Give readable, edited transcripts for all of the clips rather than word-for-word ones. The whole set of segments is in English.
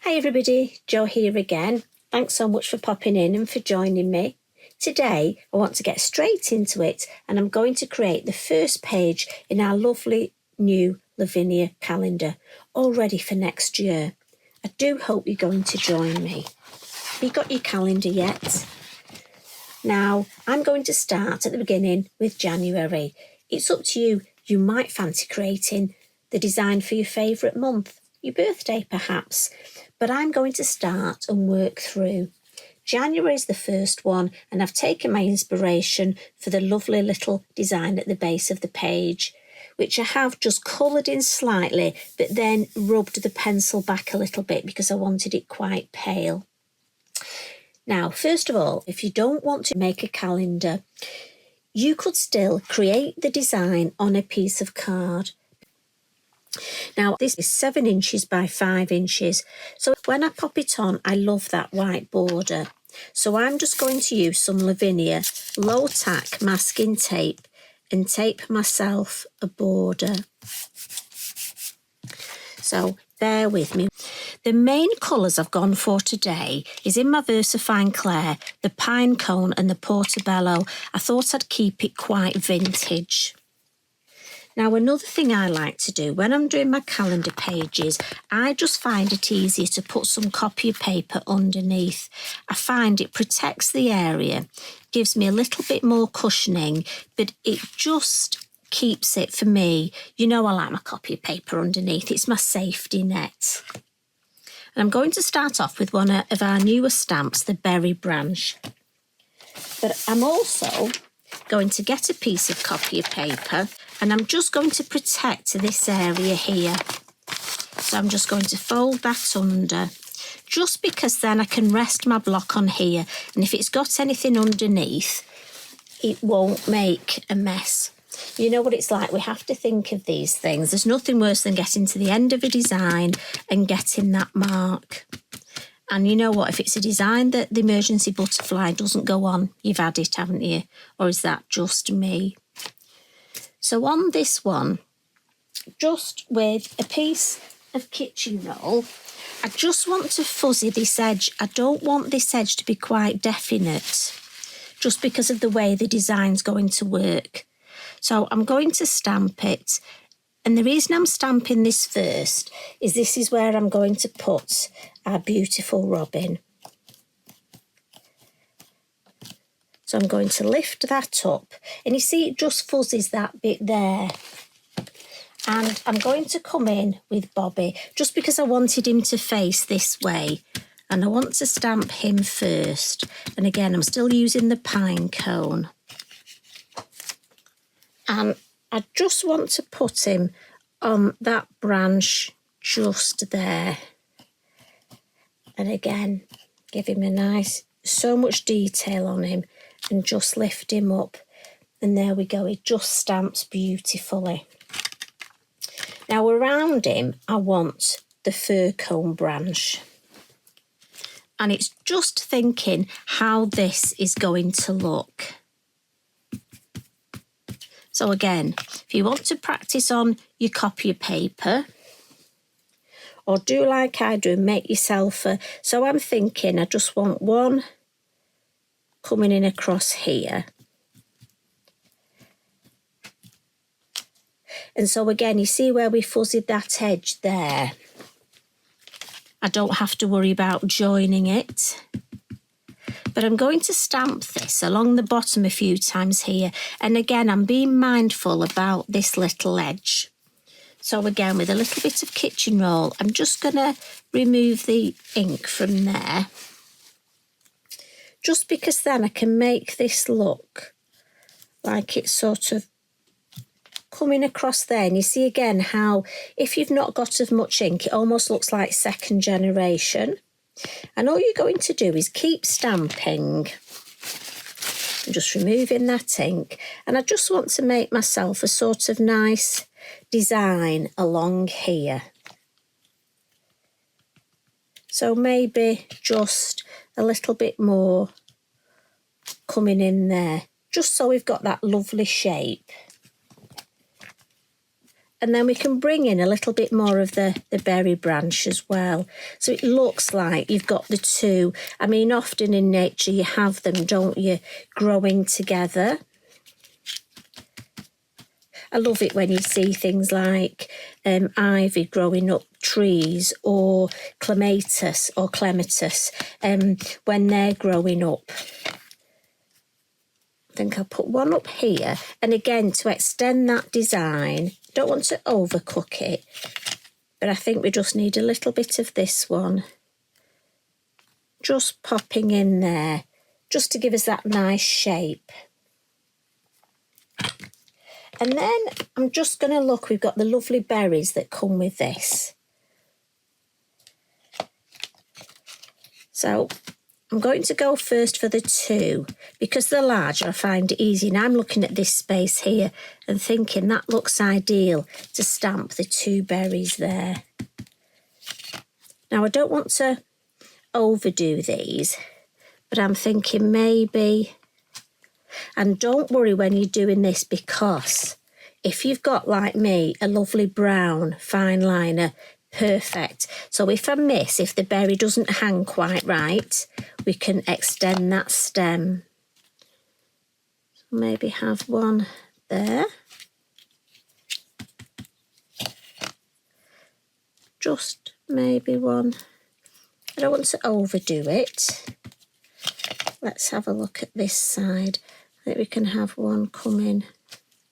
Hi everybody, Jo here again. Thanks so much for popping in and for joining me. Today I want to get straight into it and I'm going to create the first page in our lovely new Lavinia calendar, all ready for next year. I do hope you're going to join me. Have you got your calendar yet? Now I'm going to start at the beginning with January. It's up to you. You might fancy creating the design for your favourite month, your birthday perhaps. But I'm going to start and work through. January is the first one, and I've taken my inspiration for the lovely little design at the base of the page, which I have just coloured in slightly, but then rubbed the pencil back a little bit because I wanted it quite pale. Now, first of all, if you don't want to make a calendar, you could still create the design on a piece of card. Now, this is 7 inches by 5 inches. So when I pop it on, I love that white border. So I'm just going to use some Lavinia low tack masking tape and tape myself a border. So bear with me. The main colours I've gone for today is in my VersaFine Clair, the Pine Cone and the Portobello. I thought I'd keep it quite vintage. Now, another thing I like to do when I'm doing my calendar pages, I just find it easier to put some copy paper underneath. I find it protects the area, gives me a little bit more cushioning, but it just keeps it for me. You know, I like my copy paper underneath. It's my safety net. And I'm going to start off with one of our newer stamps, the Berry Branch. But I'm also going to get a piece of copy paper and I'm just going to protect this area here. So I'm just going to fold that under, just because then I can rest my block on here, and if it's got anything underneath, it won't make a mess. You know what it's like, we have to think of these things. There's nothing worse than getting to the end of a design and getting that mark. And you know what, if it's a design that the emergency butterfly doesn't go on, you've had it, haven't you? Or is that just me? So on this one, just with a piece of kitchen roll, I just want to fuzzy this edge. I don't want this edge to be quite definite, just because of the way the design's going to work. So I'm going to stamp it. And the reason I'm stamping this first is this is where I'm going to put our beautiful robin. So I'm going to lift that up, and you see it just fuzzies that bit there. And I'm going to come in with Bobby, just because I wanted him to face this way. And I want to stamp him first. And again, I'm still using the Pine Cone. And I just want to put him on that branch just there. And again, give him a nice, so much detail on him, and just lift him up. And there we go, it just stamps beautifully. Now around him, I want the fir cone branch. And it's just thinking how this is going to look. So again, if you want to practice on your copy paper, or do like I do, make yourself a... So I'm thinking I just want one coming in across here. And so again, you see where we fuzzied that edge there? I don't have to worry about joining it. But I'm going to stamp this along the bottom a few times here. And again, I'm being mindful about this little edge. So again, with a little bit of kitchen roll, I'm just going to remove the ink from there. Just because then I can make this look like it's sort of coming across there. And you see again how, if you've not got as much ink, it almost looks like second generation. And all you're going to do is keep stamping and just removing that ink. And I just want to make myself a sort of nice design along here. So maybe just a little bit more coming in there, just so we've got that lovely shape. And then we can bring in a little bit more of the berry branch as well. So it looks like you've got the two. I mean, often in nature you have them, don't you, growing together. I love it when you see things like ivy growing up trees, or clematis or clematis when they're growing up. I think I'll put one up here. And again, to extend that design, don't want to overcook it, but I think we just need a little bit of this one just popping in there, just to give us that nice shape. And then I'm just going to look, we've got the lovely berries that come with this. So I'm going to go first for the two, because they're larger, I find it easy. And I'm looking at this space here and thinking that looks ideal to stamp the two berries there. Now, I don't want to overdo these, but I'm thinking maybe, and don't worry when you're doing this, because if you've got, like me, a lovely brown fine liner, perfect. So if I miss, if the berry doesn't hang quite right, we can extend that stem. So maybe have one there. Just maybe one. I don't want to overdo it. Let's have a look at this side. I think we can have one come in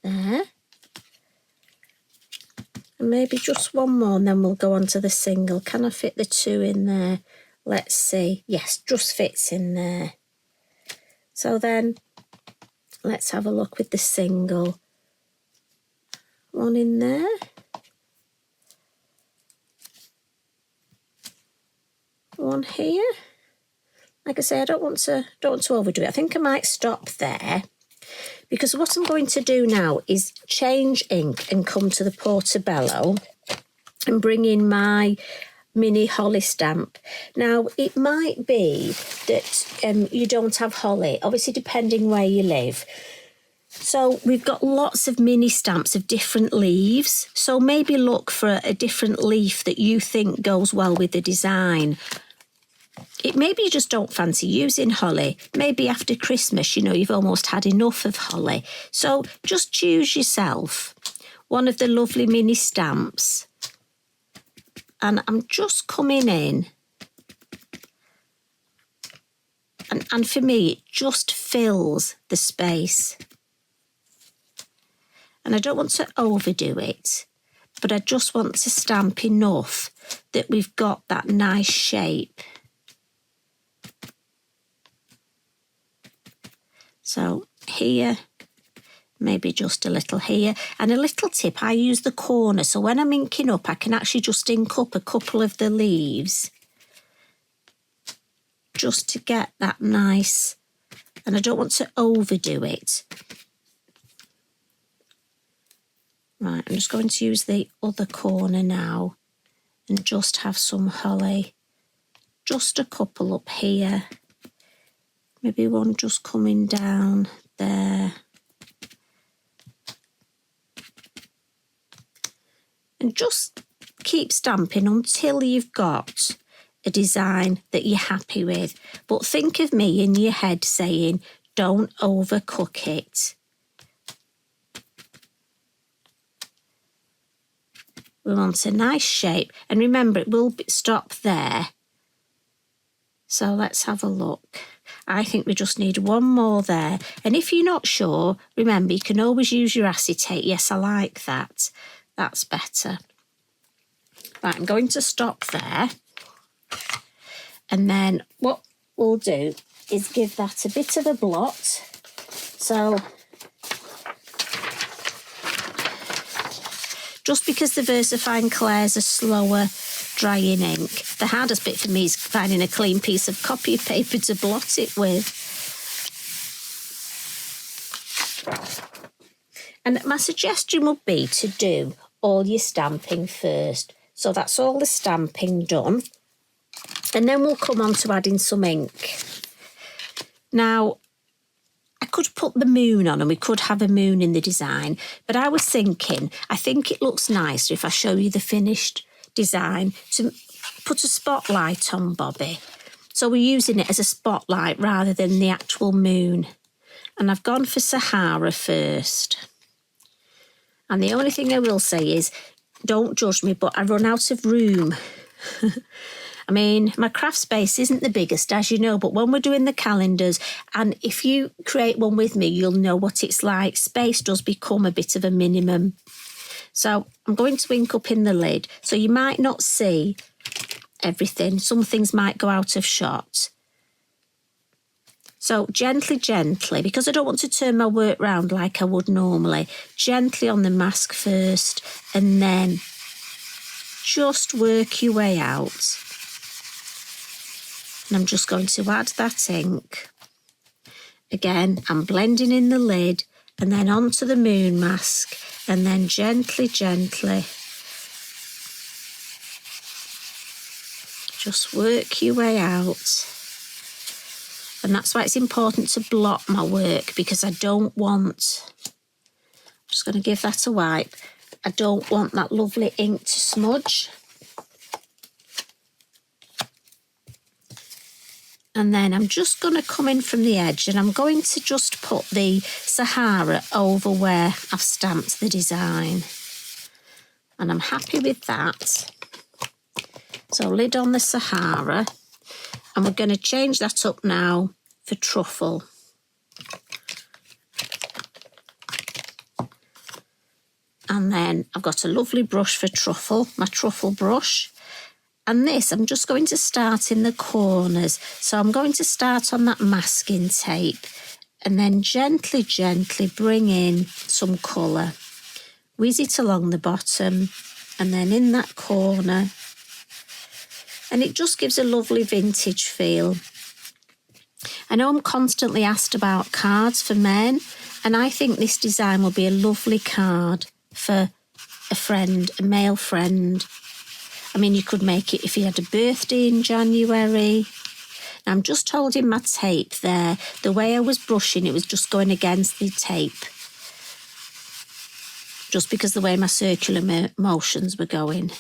there. And maybe just one more, and then we'll go on to the single. Can I fit the two in there? Let's see. Yes, just fits in there. So then, let's have a look with the single. One in there. One here. Like I say, I don't want to overdo it. I think I might stop there, because what I'm going to do now is change ink and come to the Portobello and bring in my mini holly stamp. Now, it might be that you don't have holly, obviously depending where you live. So we've got lots of mini stamps of different leaves. So maybe look for a different leaf that you think goes well with the design. Maybe you just don't fancy using holly. Maybe after Christmas, you know, you've almost had enough of holly. So just choose yourself one of the lovely mini stamps. And I'm just coming in. And for me, it just fills the space. And I don't want to overdo it, but I just want to stamp enough that we've got that nice shape. So here, maybe just a little here. And a little tip, I use the corner. So when I'm inking up, I can actually just ink up a couple of the leaves, just to get that nice, and I don't want to overdo it. Right, I'm just going to use the other corner now and just have some holly. Just a couple up here. Maybe one just coming down there. And just keep stamping until you've got a design that you're happy with. But think of me in your head saying, don't overcook it. We want a nice shape. And remember, it will stop there. So let's have a look. I think we just need one more there. And if you're not sure, remember, you can always use your acetate. Yes, I like that. That's better. Right, I'm going to stop there. And then what we'll do is give that a bit of a blot. So just because the VersaFine Clairs are slower drying ink, the hardest bit for me is finding a clean piece of copy paper to blot it with. And my suggestion would be to do all your stamping first. So that's all the stamping done. And then we'll come on to adding some ink. Now, I could put the moon on and we could have a moon in the design, but I was thinking, I think it looks nicer if I show you the finished design to put a spotlight on Bobby. So we're using it as a spotlight rather than the actual moon. And I've gone for Sahara first. And the only thing I will say is, don't judge me, but I run out of room. I mean, my craft space isn't the biggest, as you know, but when we're doing the calendars, and if you create one with me, you'll know what it's like. Space does become a bit of a minimum. So I'm going to ink up in the lid. So you might not see everything. Some things might go out of shot. So gently, gently, because I don't want to turn my work round like I would normally, gently on the mask first, and then just work your way out. And I'm just going to add that ink. Again, I'm blending in the lid and then onto the moon mask, and then gently, gently just work your way out. And that's why it's important to blot my work, because I don't want, I'm just going to give that a wipe, I don't want that lovely ink to smudge. And then I'm just going to come in from the edge and I'm going to just put the Sahara over where I've stamped the design. And I'm happy with that. So lid on the Sahara. And we're going to change that up now for truffle. And then I've got a lovely brush for truffle, my truffle brush. And this, I'm just going to start in the corners. So I'm going to start on that masking tape and then gently, gently bring in some colour. Whiz it along the bottom and then in that corner. And it just gives a lovely vintage feel. I know I'm constantly asked about cards for men, and I think this design will be a lovely card for a friend, a male friend. I mean, you could make it if he had a birthday in January. Now, I'm just holding my tape there. The way I was brushing, it was just going against the tape. Just because the way my circular motions were going.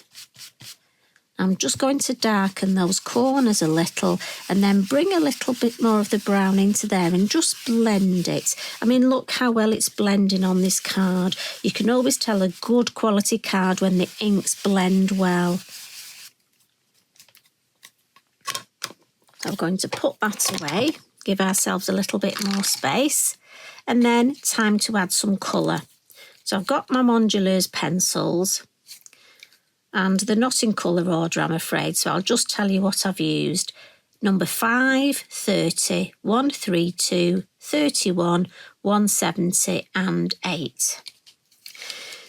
I'm just going to darken those corners a little and then bring a little bit more of the brown into there and just blend it. I mean, look how well it's blending on this card. You can always tell a good quality card when the inks blend well. So I'm going to put that away, give ourselves a little bit more space, and then time to add some colour. So I've got my Modulars pencils, and they're not in colour order, I'm afraid, so I'll just tell you what I've used. Number 5, 30, 132, 31, 170 and 8.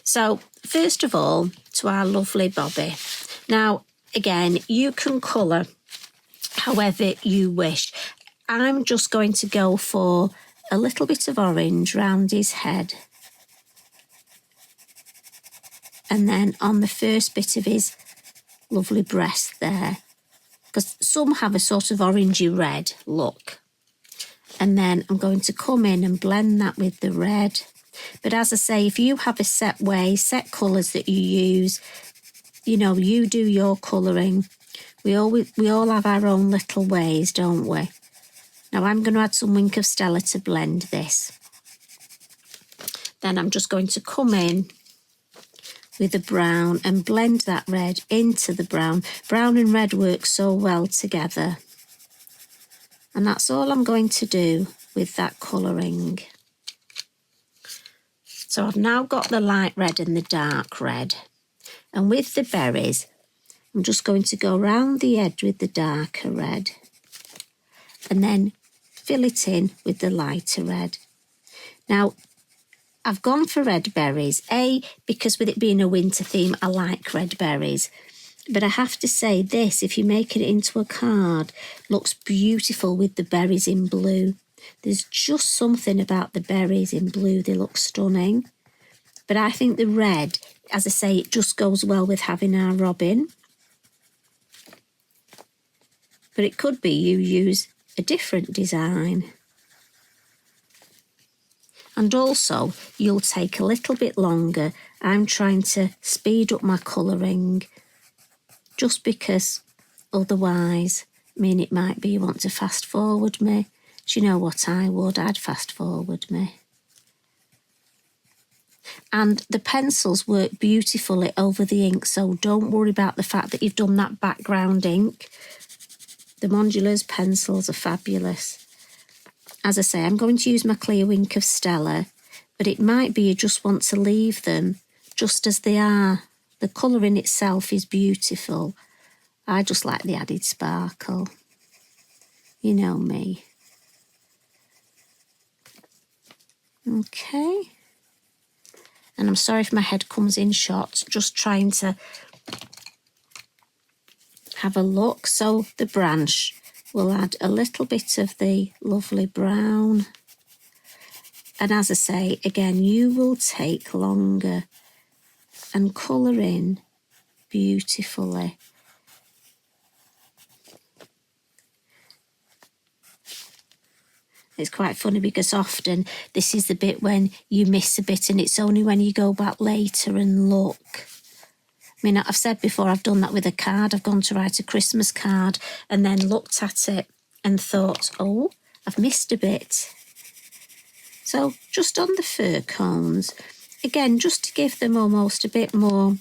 So first of all, to our lovely Bobby. Now, again, you can colour however you wish. I'm just going to go for a little bit of orange round his head. And then on the first bit of his lovely breast there. Because some have a sort of orangey red look. And then I'm going to come in and blend that with the red. But as I say, if you have a set way, set colours that you use, you know, you do your colouring. We all have our own little ways, don't we? Now I'm going to add some Wink of Stella to blend this. Then I'm just going to come in with the brown and blend that red into the brown. Brown and red work so well together. And that's all I'm going to do with that colouring. So I've now got the light red and the dark red. And with the berries, I'm just going to go round the edge with the darker red and then fill it in with the lighter red. Now, I've gone for red berries, because with it being a winter theme, I like red berries. But I have to say this, if you make it into a card, looks beautiful with the berries in blue. There's just something about the berries in blue, they look stunning. But I think the red, as I say, it just goes well with having our robin. But it could be you use a different design. And also, you'll take a little bit longer. I'm trying to speed up my colouring just because otherwise, I mean, it might be you want to fast forward me. Do you know what I would? I'd fast forward me. And the pencils work beautifully over the ink, so don't worry about the fact that you've done that background ink. The Modulars pencils are fabulous. As I say, I'm going to use my clear Wink of Stella, but it might be you just want to leave them just as they are. The colouring itself is beautiful. I just like the added sparkle. You know me. Okay. And I'm sorry if my head comes in shot, just trying to have a look. So the branch will add a little bit of the lovely brown. And as I say, again, you will take longer and colour in beautifully. It's quite funny because often this is the bit when you miss a bit and it's only when you go back later and look. I mean, I've said before, I've done that with a card. I've gone to write a Christmas card and then looked at it and thought, oh, I've missed a bit. So just on the fir cones, again, just to give them almost a bit more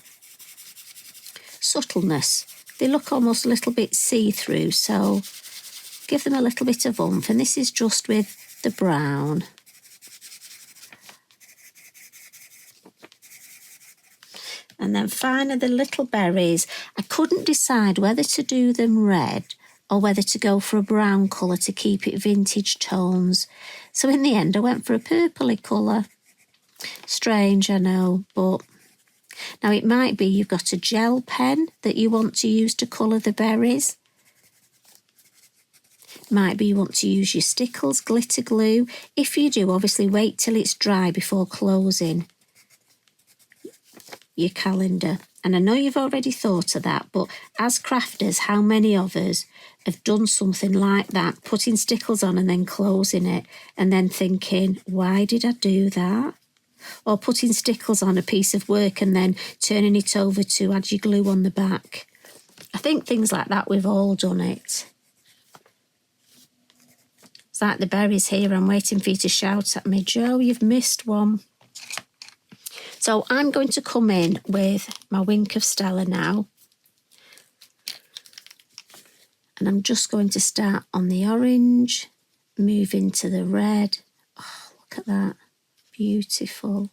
subtleness. They look almost a little bit see-through, so give them a little bit of oomph, and this is just with the brown. And then finally the little berries. I couldn't decide whether to do them red or whether to go for a brown colour to keep it vintage tones. So in the end I went for a purpley colour. Strange, I know, but now it might be you've got a gel pen that you want to use to colour the berries. Might be you want to use your Stickles glitter glue. If you do, obviously wait till it's dry before closing your calendar. And I know you've already thought of that, but as crafters, how many of us have done something like that, putting stickles on and then closing it and then thinking, why did I do that? Or putting stickles on a piece of work and then turning it over to add your glue on the back. I think things like that, we've all done it. It's like the berries here. I'm waiting for you to shout at me, Jo, you've missed one. So I'm going to come in with my Wink of Stella now. And I'm just going to start on the orange, move into the red. Oh, look at that. Beautiful.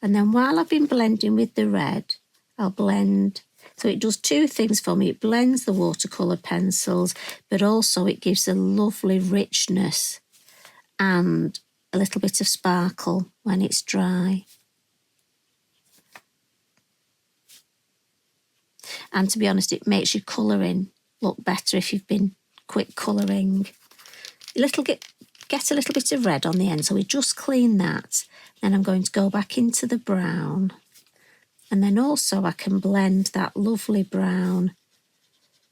And then while I've been blending with the red, I'll blend. So it does two things for me. It blends the watercolour pencils, but also it gives a lovely richness and a little bit of sparkle when it's dry. And to be honest, it makes your colouring look better if you've been quick colouring. Get a little bit of red on the end, so we just clean that. Then I'm going to go back into the brown. And then also I can blend that lovely brown.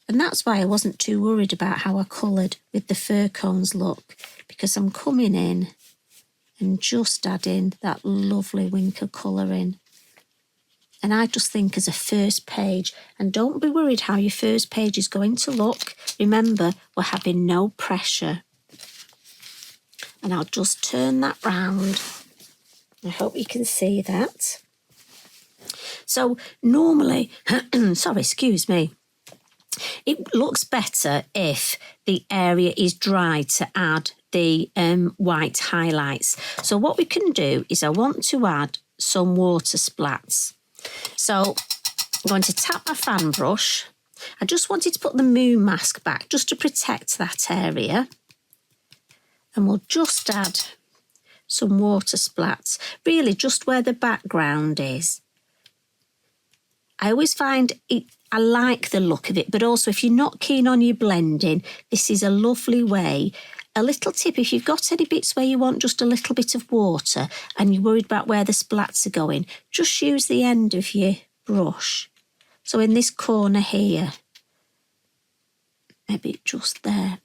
And that's why I wasn't too worried about how I coloured with the fir cones look, because I'm coming in and just adding that lovely Wink of colouring. And I just think as a first page, and don't be worried how your first page is going to look. Remember, we're having no pressure. And I'll just turn that round. I hope you can see that. So normally, sorry, excuse me, it looks better if the area is dry to add the white highlights. So what we can do is I want to add some water splats. So I'm going to tap my fan brush. I just wanted to put the moon mask back just to protect that area. And we'll just add some water splats, really just where the background is. I always find I like the look of it, but also if you're not keen on your blending, this is a lovely way. A little tip, if you've got any bits where you want just a little bit of water and you're worried about where the splats are going, just use the end of your brush. So in this corner here, maybe just there.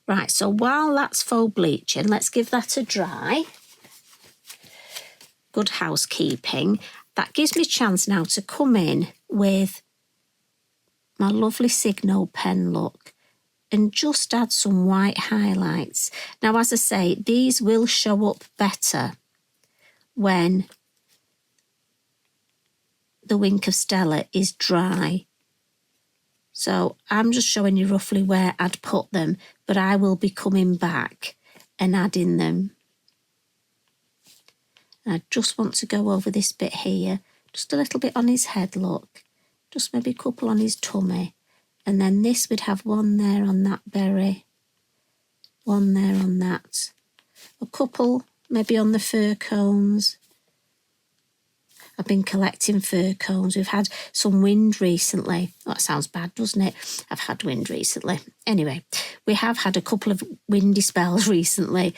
Right, so while that's faux bleaching, let's give that a dry. good housekeeping. That gives me a chance now to come in with my lovely Signal pen, look, and just add some white highlights. Now, as I say, these will show up better when the Wink of Stella is dry. So I'm just showing you roughly where I'd put them, but I will be coming back and adding them. And I just want to go over this bit here, just a little bit on his head, look, just maybe a couple on his tummy. And then this would have one there on that berry, one there on that, a couple maybe on the fir cones. I've been collecting fir cones. We've had some wind recently. Oh, that sounds bad, doesn't it? I've had wind recently. Anyway, we have had a couple of windy spells recently.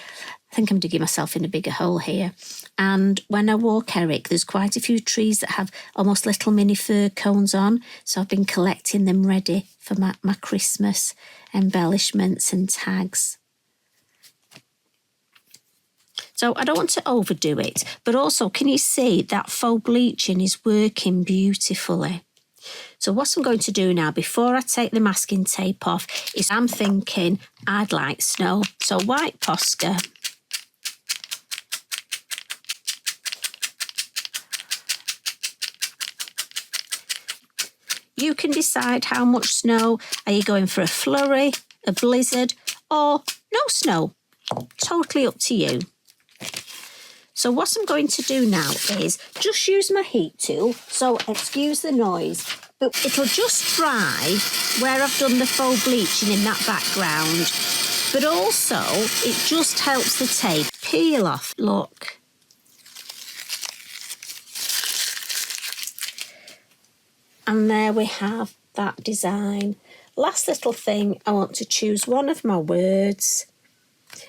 I think I'm digging myself in a bigger hole here. And when I walk Eric, there's quite a few trees that have almost little mini fir cones on. So I've been collecting them ready for my Christmas embellishments and tags. So I don't want to overdo it, but also can you see that faux bleaching is working beautifully? So what I'm going to do now, before I take the masking tape off, is I'm thinking I'd like snow. So white Posca. You can decide how much snow. Are you going for a flurry, a blizzard, or no snow? Totally up to you. So what I'm going to do now is just use my heat tool, so excuse the noise, but it'll just dry where I've done the faux bleaching in that background, but also it just helps the tape peel off, look. And there we have that design. Last little thing, I want to choose one of my words.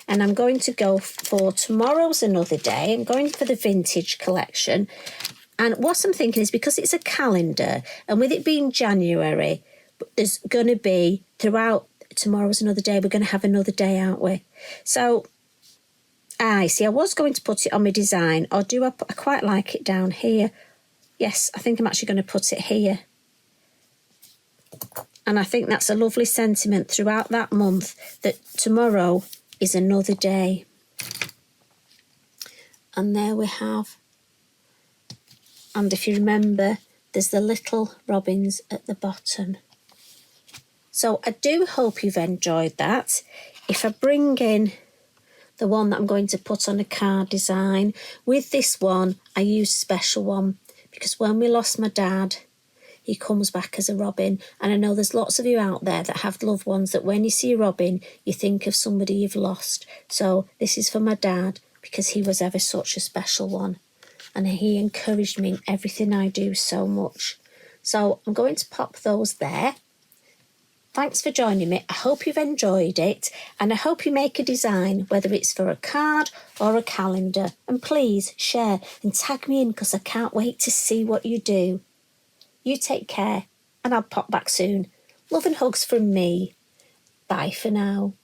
And I'm going to go for Tomorrow's Another Day. I'm going for the vintage collection. And what I'm thinking is, because it's a calendar, and with it being January, there's going to be, throughout Tomorrow's Another Day, we're going to have another day, aren't we? So, I was going to put it on my design, or I quite like it down here. Yes, I think I'm actually going to put it here. And I think that's a lovely sentiment throughout that month, that tomorrow is another day. And there we have. And if you remember, there's the little robins at the bottom. So I do hope you've enjoyed that. If I bring in the one that I'm going to put on a card design, with this one, I used special one, because when we lost my dad, he comes back as a robin. And I know there's lots of you out there that have loved ones that when you see a robin, you think of somebody you've lost. So this is for my dad, because he was ever such a special one. And he encouraged me in everything I do so much. So I'm going to pop those there. Thanks for joining me. I hope you've enjoyed it. And I hope you make a design, whether it's for a card or a calendar. And please share and tag me in, because I can't wait to see what you do. You take care, and I'll pop back soon. Love and hugs from me. Bye for now.